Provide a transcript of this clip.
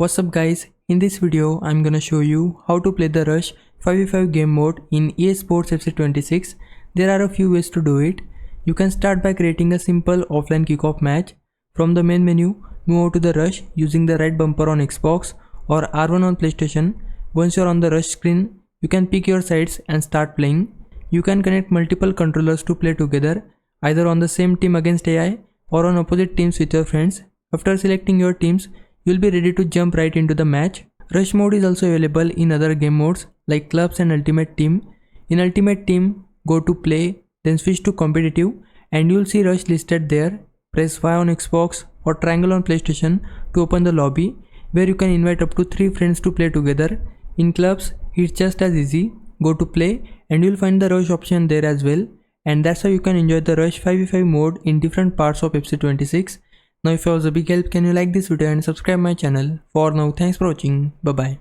What's up guys, in this video I'm gonna show you how to play the Rush 5v5 game mode in EA Sports FC 26. There are a few ways to do it. You can start by creating a simple offline kickoff match. From the main menu, move over to the Rush using the right bumper on Xbox or R1 on PlayStation. Once you're on the Rush screen, you can pick your sides and start playing. You can connect multiple controllers to play together, either on the same team against AI or on opposite teams with your friends. After selecting your teams, you'll be ready to jump right into the match. Rush mode is also available in other game modes like clubs and ultimate team. In ultimate team, go to play, then switch to competitive and you'll see Rush listed there. Press Y on Xbox or triangle on PlayStation to open the lobby where you can invite up to 3 friends to play together. In clubs, it's just as easy. Go to play and you'll find the Rush option there as well. And that's how you can enjoy the Rush 5v5 mode in different parts of FC 26. Now if I was a big help, can you like this video and subscribe my channel. For now, thanks for watching. Bye bye.